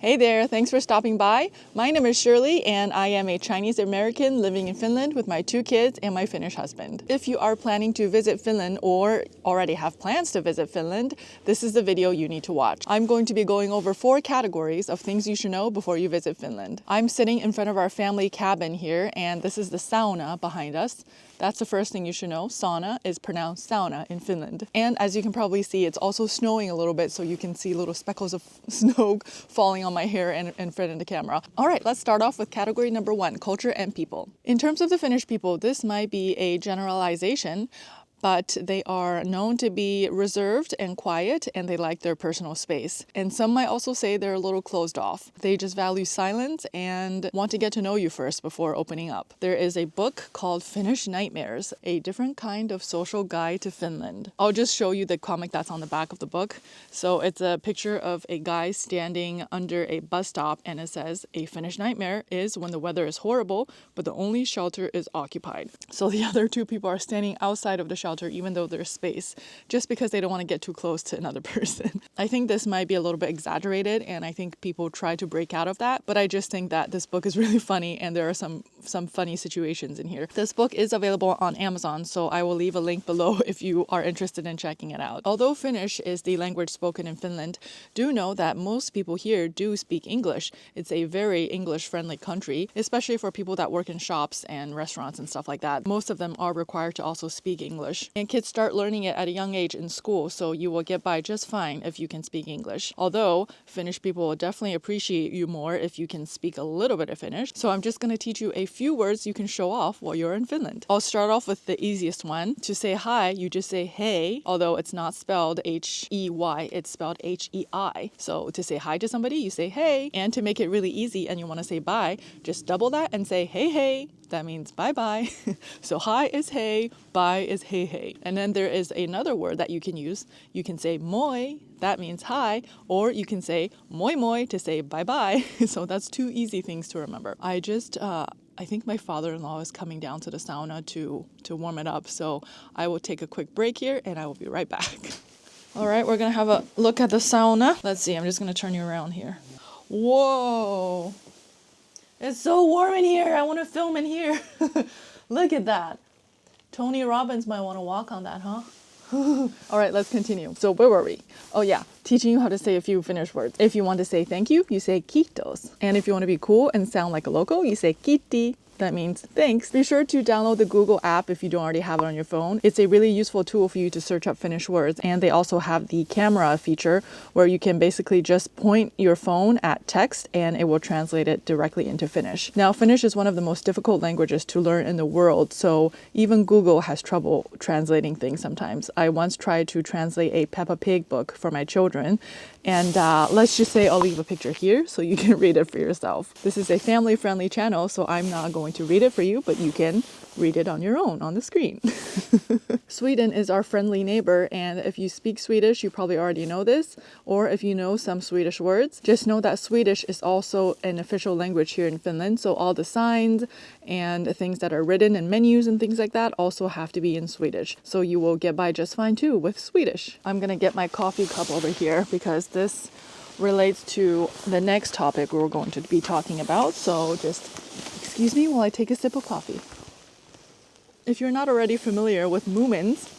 Hey there, thanks for stopping by. My name is Shirley and I am a Chinese American living in Finland with my 2 kids and my Finnish husband. If you are planning to visit Finland or already have plans to visit Finland, this is the video you need to watch. I'm going to be going over 4 categories of things you should know before you visit Finland. I'm sitting in front of our family cabin here and this is the sauna behind us. That's the first thing you should know. Sauna is pronounced sauna in Finland. And as you can probably see, it's also snowing a little bit, so you can see little speckles of snow falling on my hair and in front of the camera. All right, let's start off with category number 1, culture and people. In terms of the Finnish people, this might be a generalization, but they are known to be reserved and quiet, and they like their personal space. And some might also say they're a little closed off. They just value silence and want to get to know you first before opening up. There is a book called Finnish Nightmares, a different kind of social guide to Finland. I'll just show you the comic that's on the back of the book. So it's a picture of a guy standing under a bus stop, and it says, "A Finnish nightmare is when the weather is horrible, but the only shelter is occupied." So the other 2 people are standing outside of the shelter even though there's space, just because they don't want to get too close to another person. I think this might be a little bit exaggerated, and I think people try to break out of that, but I just think that this book is really funny and there are some funny situations in here. This book is available on Amazon, so I will leave a link below if you are interested in checking it out. Although Finnish is the language spoken in Finland, do know that most people here do speak English. It's a very English-friendly country, especially for people that work in shops and restaurants and stuff like that. Most of them are required to also speak English. And kids start learning it at a young age in school, so you will get by just fine if you can speak English. Although Finnish people will definitely appreciate you more if you can speak a little bit of Finnish. So I'm just going to teach you a few words you can show off while you're in Finland. I'll start off with the easiest one. To say hi, you just say hey, although it's not spelled H-E-Y, it's spelled H-E-I. So to say hi to somebody, you say hey. And to make it really easy and you want to say bye, just double that and say hey hey. That means bye-bye. So hi is hey, bye is hey hey. And then there is another word that you can use. You can say moi, that means hi, or you can say moi moi to say bye-bye. So that's 2 easy things to remember. I think my father-in-law is coming down to the sauna to warm it up. So I will take a quick break here and I will be right back. All right, we're going to have a look at the sauna. Let's see, I'm just going to turn you around here. Whoa. It's so warm in here. I want to film in here. Look at that. Tony Robbins might want to walk on that, huh? All right, let's continue. So where were we? Oh yeah, teaching you how to say a few Finnish words. If you want to say thank you, you say kiitos. And if you want to be cool and sound like a local, you say kiitti. That means thanks. Be sure to download the Google app if you don't already have it on your phone. It's a really useful tool for you to search up Finnish words. And they also have the camera feature where you can basically just point your phone at text and it will translate it directly into Finnish. Now, Finnish is one of the most difficult languages to learn in the world, so even Google has trouble translating things sometimes. I once tried to translate a Peppa Pig book for my children, and let's just say I'll leave a picture here so you can read it for yourself. This is a family-friendly channel, so I'm not going to read it for you, but you can read it on your own on the screen. Sweden is our friendly neighbor, and if you speak Swedish, you probably already know this, or if you know some Swedish words, just know that Swedish is also an official language here in Finland, so all the signs and things that are written in menus and things like that also have to be in Swedish. So you will get by just fine too with Swedish. I'm gonna get my coffee cup over here because this relates to the next topic we're going to be talking about, so just excuse me while I take a sip of coffee. If you're not already familiar with Moomins,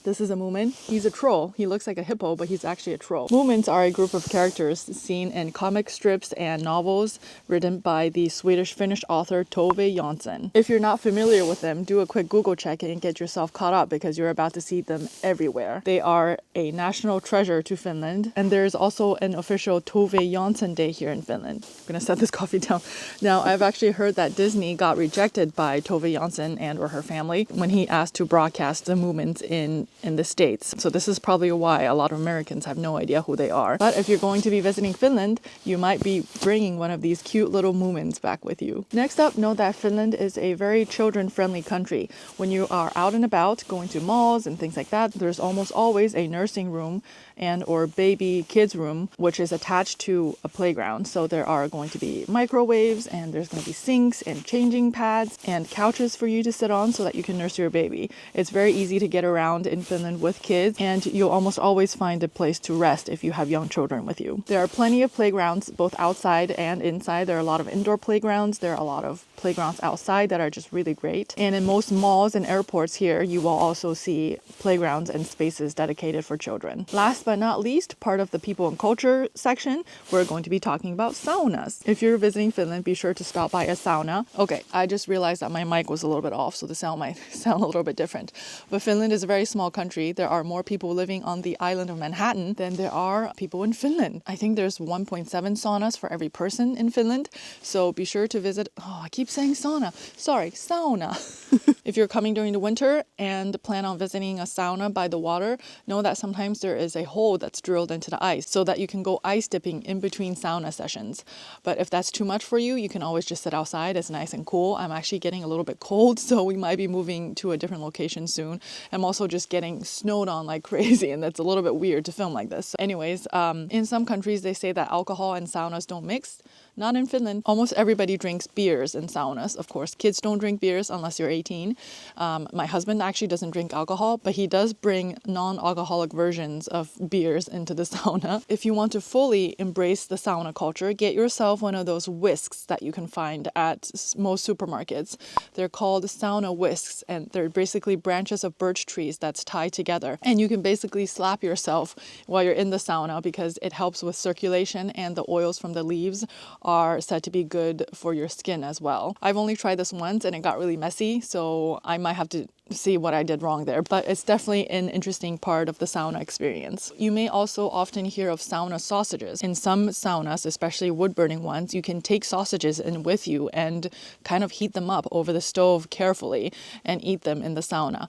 this is a Moomin. He's a troll. He looks like a hippo, but he's actually a troll. Moomins are a group of characters seen in comic strips and novels written by the Swedish-Finnish author Tove Jansson. If you're not familiar with them, do a quick Google check and get yourself caught up because you're about to see them everywhere. They are a national treasure to Finland, and there's also an official Tove Jansson Day here in Finland. I'm gonna set this coffee down. Now, I've actually heard that Disney got rejected by Tove Jansson and or her family when he asked to broadcast the Moomins in the States. So this is probably why a lot of Americans have no idea who they are. But if you're going to be visiting Finland, you might be bringing one of these cute little Moomins back with you. Next up, know that Finland is a very children-friendly country. When you are out and about, going to malls and things like that, there's almost always a nursing room and or baby kids room, which is attached to a playground. So there are going to be microwaves, and there's going to be sinks and changing pads and couches for you to sit on so that you can nurse your baby. It's very easy to get around in Finland with kids, and you'll almost always find a place to rest if you have young children with you. There are plenty of playgrounds both outside and inside. There are a lot of indoor playgrounds. There are a lot of playgrounds outside that are just really great. And in most malls and airports here, you will also see playgrounds and spaces dedicated for children. Last but not least, part of the people and culture section, we're going to be talking about saunas. If you're visiting Finland, be sure to stop by a sauna. Okay, I just realized that my mic was a little bit off, so the sound might sound a little bit different. But Finland is a very small country. There are more people living on the island of Manhattan than there are people in Finland. I think there's 1.7 saunas for every person in Finland. So be sure to visit. Oh, I keep saying sauna. Sorry, sauna. If you're coming during the winter and plan on visiting a sauna by the water, know that sometimes there is a hole that's drilled into the ice so that you can go ice dipping in between sauna sessions. But if that's too much for you, you can always just sit outside. It's nice and cool. I'm actually getting a little bit cold, so we might be moving to a different location soon. I'm also just getting snowed on like crazy, and that's a little bit weird to film like this. So anyways, in some countries, they say that alcohol and saunas don't mix. Not in Finland. Almost everybody drinks beers in saunas. Of course, kids don't drink beers unless you're 18. My husband actually doesn't drink alcohol, but he does bring non-alcoholic versions of beers into the sauna. If you want to fully embrace the sauna culture, get yourself one of those whisks that you can find at most supermarkets. They're called sauna whisks, and they're basically branches of birch trees that's tied together. And you can basically slap yourself while you're in the sauna because it helps with circulation, and the oils from the leaves are said to be good for your skin as well. I've only tried this once and it got really messy, so I might have to see what I did wrong there, but it's definitely an interesting part of the sauna experience. You may also often hear of sauna sausages. In some saunas, especially wood-burning ones, you can take sausages in with you and kind of heat them up over the stove carefully and eat them in the sauna.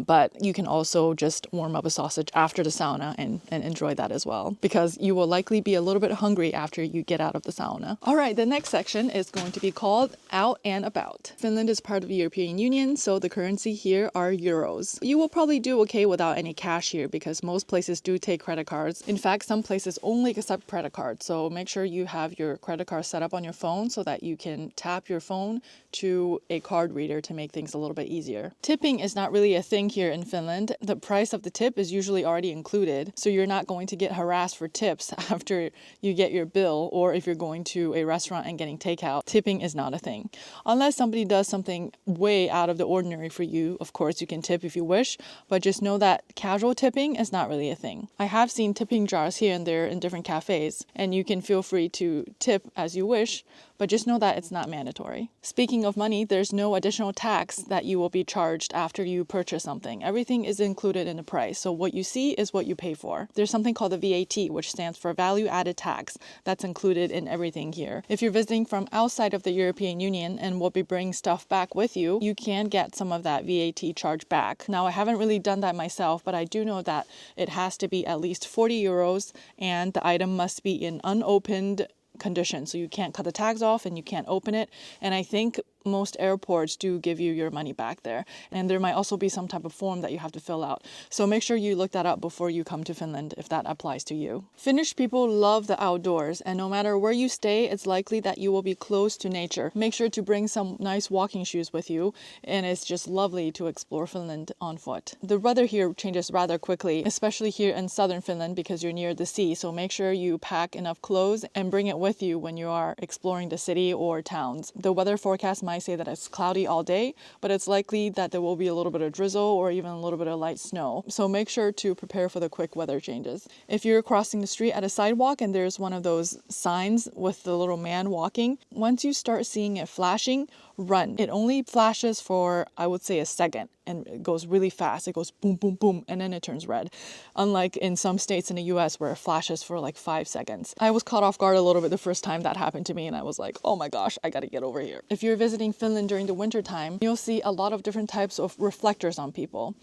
But you can also just warm up a sausage after the sauna and enjoy that as well, because you will likely be a little bit hungry after you get out of the sauna. All right, the next section is going to be called Out and About. Finland is part of the European Union, so the currency here are euros. You will probably do okay without any cash here because most places do take credit cards. In fact, some places only accept credit cards, so make sure you have your credit card set up on your phone so that you can tap your phone to a card reader to make things a little bit easier. Tipping is not really a thing here in Finland. The price of the tip is usually already included, so you're not going to get harassed for tips after you get your bill, or if you're going to a restaurant and getting takeout. Tipping is not a thing. Unless somebody does something way out of the ordinary for you, of course you can tip if you wish, but just know that casual tipping is not really a thing. I have seen tipping jars here and there in different cafes, and you can feel free to tip as you wish, but just know that it's not mandatory. Speaking of money, there's no additional tax that you will be charged after you purchase something. Everything is included in the price, so what you see is what you pay for. There's something called the VAT, which stands for value added tax. That's included in everything here. If you're visiting from outside of the European Union and will be bringing stuff back with you, you can get some of that VAT charge back. Now, I haven't really done that myself, but I do know that it has to be at least 40 euros and the item must be in unopened condition. So you can't cut the tags off and you can't open it. And I think most airports do give you your money back there. And there might also be some type of form that you have to fill out. So make sure you look that up before you come to Finland if that applies to you. Finnish people love the outdoors, and no matter where you stay, it's likely that you will be close to nature. Make sure to bring some nice walking shoes with you, and it's just lovely to explore Finland on foot. The weather here changes rather quickly, especially here in southern Finland because you're near the sea, so make sure you pack enough clothes and bring it with you when you are exploring the city or towns. The weather forecast might say that it's cloudy all day, but it's likely that there will be a little bit of drizzle or even a little bit of light snow. So make sure to prepare for the quick weather changes. If you're crossing the street at a sidewalk and there's one of those signs with the little man walking, once you start seeing it flashing, run. It only flashes for, I would say, a second, and it goes really fast. It goes boom, boom, boom, and then it turns red. Unlike in some states in the US where it flashes for like 5 seconds. I was caught off guard a little bit the first time that happened to me, and I was like, oh my gosh, I gotta get over here. If you're visiting Finland during the winter time, you'll see a lot of different types of reflectors on people.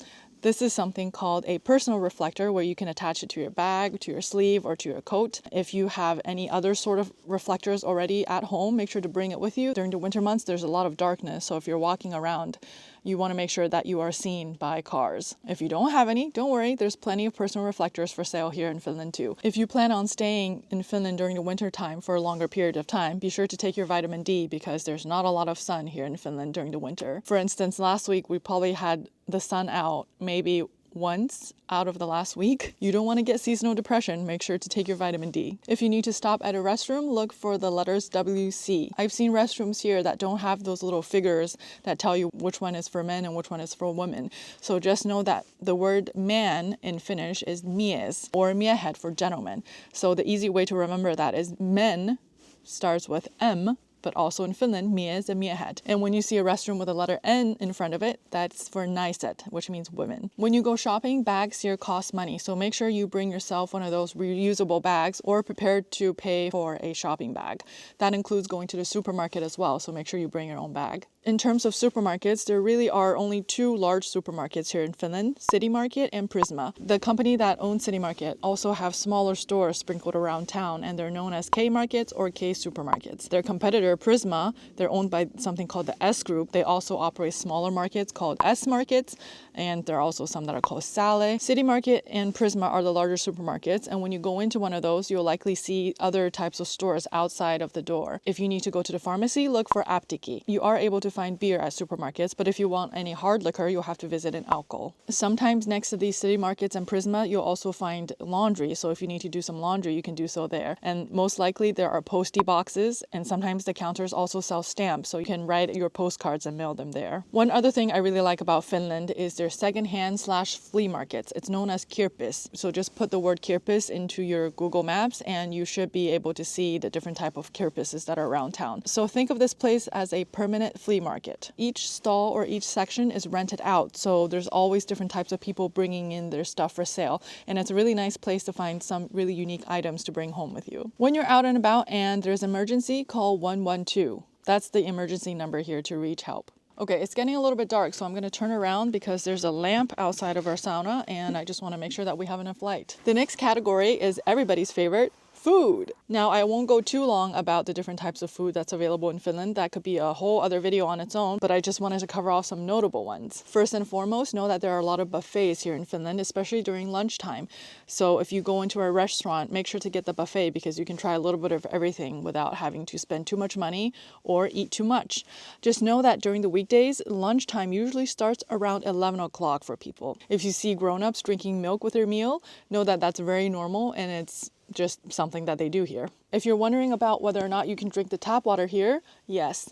This is something called a personal reflector where you can attach it to your bag, to your sleeve, or to your coat. If you have any other sort of reflectors already at home, make sure to bring it with you. During the winter months, there's a lot of darkness, so if you're walking around, you want to make sure that you are seen by cars. If you don't have any, don't worry, there's plenty of personal reflectors for sale here in Finland too. If you plan on staying in Finland during the winter time for a longer period of time, be sure to take your vitamin D because there's not a lot of sun here in Finland during the winter. For instance, last week we probably had the sun out maybe once out of the last week. You don't want to get seasonal depression. Make sure to take your vitamin D. If you need to stop at a restroom, look for the letters WC. I've seen restrooms here that don't have those little figures that tell you which one is for men and which one is for women. So just know that the word man in Finnish is mies or miehet for gentlemen. So the easy way to remember that is men starts with M, but also in Finland, mies and miehet. And when you see a restroom with a letter N in front of it, that's for naiset, which means women. When you go shopping, bags here cost money. So make sure you bring yourself one of those reusable bags or prepare to pay for a shopping bag. That includes going to the supermarket as well. So make sure you bring your own bag. In terms of supermarkets, there really are only two large supermarkets here in Finland, Citymarket and Prisma. The company that owns Citymarket also have smaller stores sprinkled around town, and they're known as K-markets or K-supermarkets. Their competitor, Prisma, they're owned by something called the S Group. They also operate smaller markets called S Markets, and there are also some that are called Sale. Citymarket and Prisma are the larger supermarkets, and when you go into one of those, you'll likely see other types of stores outside of the door. If you need to go to the pharmacy, look for Etiquette. You are able to find beer at supermarkets, but if you want any hard liquor, you'll have to visit an Alko. Sometimes next to these Citymarkets and Prisma, you'll also find laundry. So if you need to do some laundry, you can do so there. And most likely there are postie boxes, and sometimes the counters also sell stamps, so you can write your postcards and mail them there. One other thing I really like about Finland is their secondhand/flea markets. It's known as kirppis. So just put the word kirppis into your Google Maps and you should be able to see the different type of kirppises that are around town. So think of this place as a permanent flea market. Each stall or each section is rented out, so there's always different types of people bringing in their stuff for sale, and it's a really nice place to find some really unique items to bring home with you. When you're out and about and there's an emergency, call 112. That's the emergency number here to reach help. Okay, it's getting a little bit dark, so I'm going to turn around because there's a lamp outside of our sauna, and I just want to make sure that we have enough light. The next category is everybody's favorite, food. Now, I won't go too long about the different types of food that's available in Finland. That could be a whole other video on its own, but I just wanted to cover off some notable ones. First and foremost, know that there are a lot of buffets here in Finland, especially during lunchtime. So if you go into a restaurant, make sure to get the buffet because you can try a little bit of everything without having to spend too much money or eat too much. Just know that during the weekdays, lunchtime usually starts around 11 o'clock for people. If you see grown-ups drinking milk with their meal, know that that's very normal and it's just something that they do here. If you're wondering about whether or not you can drink the tap water here, yes,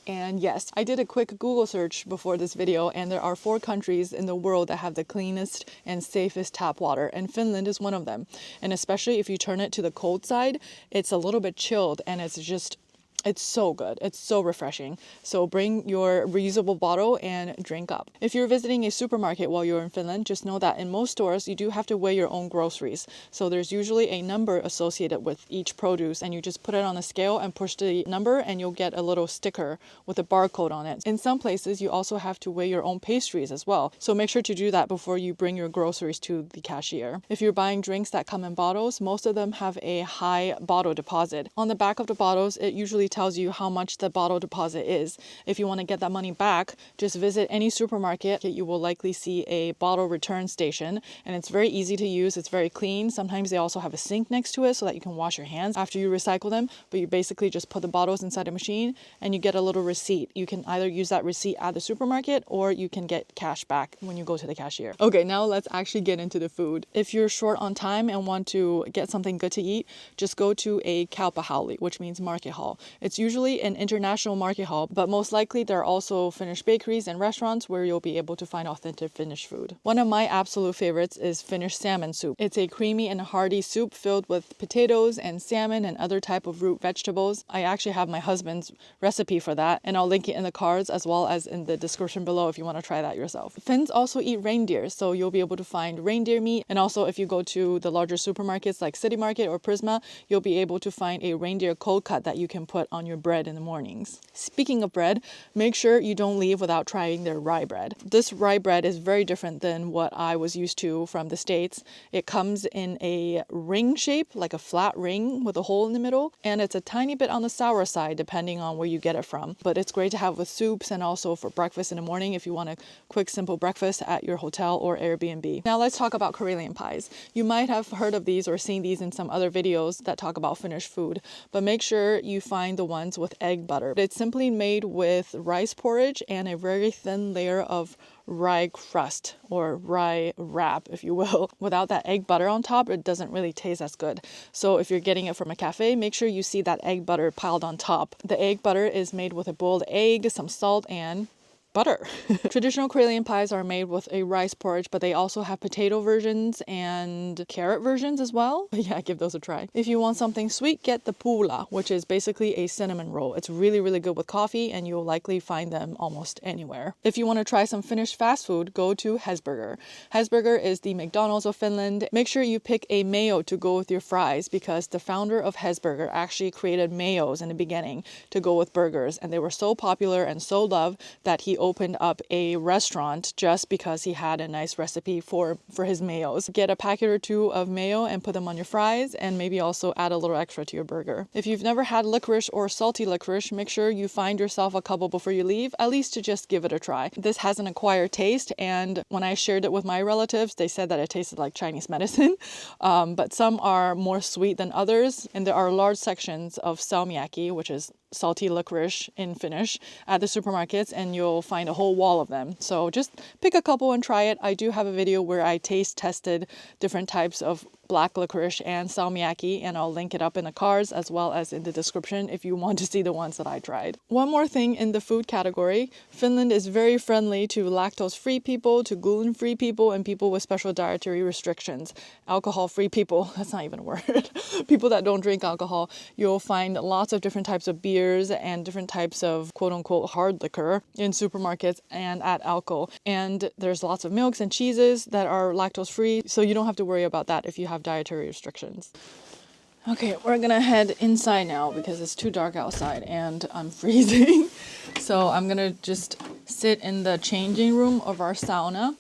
and yes. I did a quick Google search before this video, and there are 4 countries in the world that have the cleanest and safest tap water, and Finland is one of them. And especially if you turn it to the cold side, it's a little bit chilled, and it's so good. It's so refreshing. So bring your reusable bottle and drink up. If you're visiting a supermarket while you're in Finland, just know that in most stores, you do have to weigh your own groceries. So there's usually a number associated with each produce, and you just put it on a scale and push the number, and you'll get a little sticker with a barcode on it. In some places, you also have to weigh your own pastries as well. So make sure to do that before you bring your groceries to the cashier. If you're buying drinks that come in bottles, most of them have a high bottle deposit. On the back of the bottles, it usually tells you how much the bottle deposit is. If you want to get that money back, just visit any supermarket. You will likely see a bottle return station, and it's very easy to use. It's very clean. Sometimes they also have a sink next to it so that you can wash your hands after you recycle them, but you basically just put the bottles inside a machine and you get a little receipt. You can either use that receipt at the supermarket or you can get cash back when you go to the cashier. Okay, now let's actually get into the food. If you're short on time and want to get something good to eat, just go to a kauppahalli, which means market hall. It's usually an international market hall, but most likely there are also Finnish bakeries and restaurants where you'll be able to find authentic Finnish food. One of my absolute favorites is Finnish salmon soup. It's a creamy and hearty soup filled with potatoes and salmon and other type of root vegetables. I actually have my husband's recipe for that, and I'll link it in the cards as well as in the description below if you want to try that yourself. Finns also eat reindeer, so you'll be able to find reindeer meat, and also if you go to the larger supermarkets like Citymarket or Prisma, you'll be able to find a reindeer cold cut that you can put on your bread in the mornings. Speaking of bread, make sure you don't leave without trying their rye bread. This rye bread is very different than what I was used to from the States. It comes in a ring shape, like a flat ring with a hole in the middle, and it's a tiny bit on the sour side depending on where you get it from. But it's great to have with soups and also for breakfast in the morning if you want a quick, simple breakfast at your hotel or Airbnb. Now let's talk about Karelian pies. You might have heard of these or seen these in some other videos that talk about Finnish food, but make sure you find the ones with egg butter. It's simply made with rice porridge and a very thin layer of rye crust or rye wrap, if you will. Without that egg butter on top, it doesn't really taste as good. So if you're getting it from a cafe, make sure you see that egg butter piled on top. The egg butter is made with a boiled egg, some salt, and butter. Traditional Karelian pies are made with a rice porridge, but they also have potato versions and carrot versions as well. Yeah, give those a try. If you want something sweet, get the pulla, which is basically a cinnamon roll. It's really, really good with coffee, and you'll likely find them almost anywhere. If you want to try some Finnish fast food, go to Hesburger. Hesburger is the McDonald's of Finland. Make sure you pick a mayo to go with your fries, because the founder of Hesburger actually created mayos in the beginning to go with burgers, and they were so popular and so loved that he opened up a restaurant just because he had a nice recipe for his mayos. Get a packet or two of mayo and put them on your fries, and maybe also add a little extra to your burger. If you've never had licorice or salty licorice, make sure you find yourself a couple before you leave, at least to just give it a try. This has an acquired taste, and when I shared it with my relatives, they said that it tasted like Chinese medicine. But some are more sweet than others, and there are large sections of salmiakki, which is salty licorice in Finnish, at the supermarkets, and you'll find a whole wall of them. So just pick a couple and try it. I do have a video where I taste tested different types of black licorice and salmiakki, and I'll link it up in the cards as well as in the description if you want to see the ones that I tried. One more thing in the food category, Finland is very friendly to lactose-free people, to gluten-free people, and people with special dietary restrictions. Alcohol-free people, that's not even a word. People that don't drink alcohol. You'll find lots of different types of beers and different types of quote-unquote hard liquor in supermarkets and at Alko. And there's lots of milks and cheeses that are lactose-free, so you don't have to worry about that if you have dietary restrictions. Okay, we're gonna head inside now because it's too dark outside and I'm freezing. So I'm gonna just sit in the changing room of our sauna.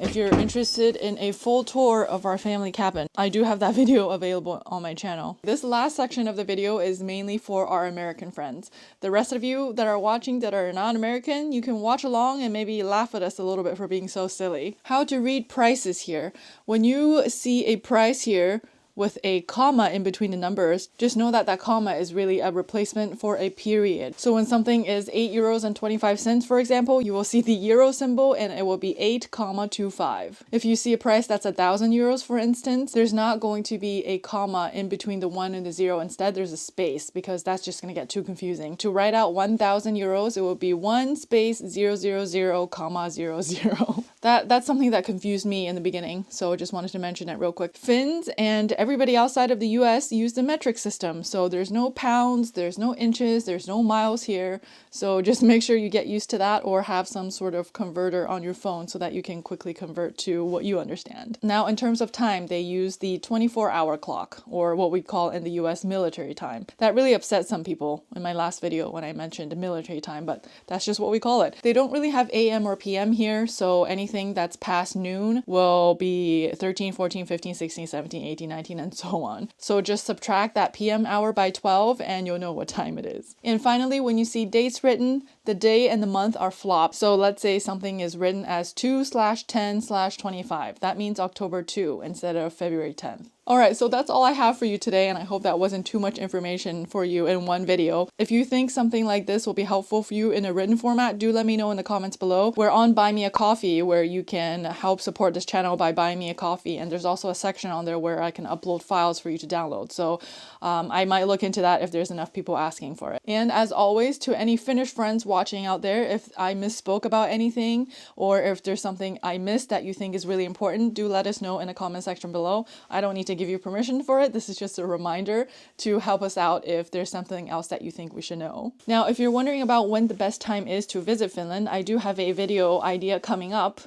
If you're interested in a full tour of our family cabin, I do have that video available on my channel. This last section of the video is mainly for our American friends. The rest of you that are watching that are non-American, you can watch along and maybe laugh at us a little bit for being so silly. How to read prices here. When you see a price here with a comma in between the numbers, just know that that comma is really a replacement for a period. So when something is 8 euros and 25 cents, for example, you will see the euro symbol and it will be 8,25. If you see a price that's 1,000 euros, for instance, there's not going to be a comma in between the 1 and the 0. Instead, there's a space, because that's just going to get too confusing. To write out 1,000 euros, it will be 1 space 000, comma 00. That's something that confused me in the beginning, so I just wanted to mention it real quick. Finns and everybody outside of the US use the metric system, so there's no pounds, there's no inches, there's no miles here, so just make sure you get used to that or have some sort of converter on your phone so that you can quickly convert to what you understand. Now, in terms of time, they use the 24-hour clock, or what we call in the US military time. That really upset some people in my last video when I mentioned military time, but that's just what we call it. They don't really have AM or PM here, so anything that's past noon will be 13, 14, 15, 16, 17, 18, 19, and so on. So just subtract that PM hour by 12 and you'll know what time it is. And finally, when you see dates written, the day and the month are flopped. So let's say something is written as 2/10/25. That means October 2 instead of February 10th. Alright, so that's all I have for you today, and I hope that wasn't too much information for you in one video. If you think something like this will be helpful for you in a written format, do let me know in the comments below. We're on Buy Me a Coffee, where you can help support this channel by buying me a coffee, and there's also a section on there where I can upload files for you to download. So I might look into that if there's enough people asking for it. And as always, to any Finnish friends watching out there, if I misspoke about anything, or if there's something I missed that you think is really important, do let us know in the comment section below. I don't need to give you permission for it. This is just a reminder to help us out if there's something else that you think we should know. Now, if you're wondering about when the best time is to visit Finland, I do have a video idea coming up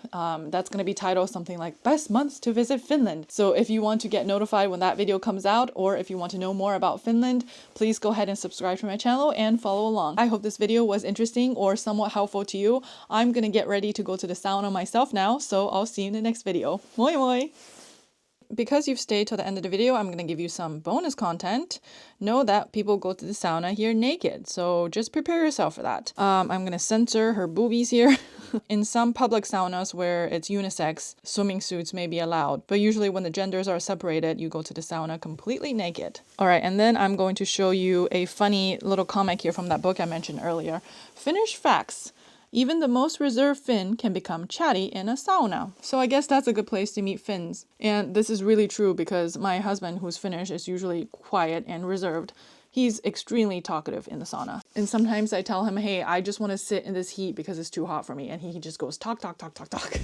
that's going to be titled something like Best Months to Visit Finland. So if you want to get notified when that video comes out, or if you want to know more about Finland, please go ahead and subscribe to my channel and follow along. I hope this video was interesting or somewhat helpful to you. I'm going to get ready to go to the sauna myself now, so I'll see you in the next video. Moi moi! Because you've stayed till the end of the video, I'm going to give you some bonus content. Know that people go to the sauna here naked, so just prepare yourself for that. I'm going to censor her boobies here. In some public saunas where it's unisex, swimming suits may be allowed, but usually when the genders are separated, you go to the sauna completely naked. All right, and then I'm going to show you a funny little comic here from that book I mentioned earlier. Finnish facts. Even the most reserved Finn can become chatty in a sauna. So I guess that's a good place to meet Finns. And this is really true because my husband, who's Finnish, is usually quiet and reserved. He's extremely talkative in the sauna. And sometimes I tell him, hey, I just want to sit in this heat because it's too hot for me. And he just goes talk, talk, talk, talk, talk.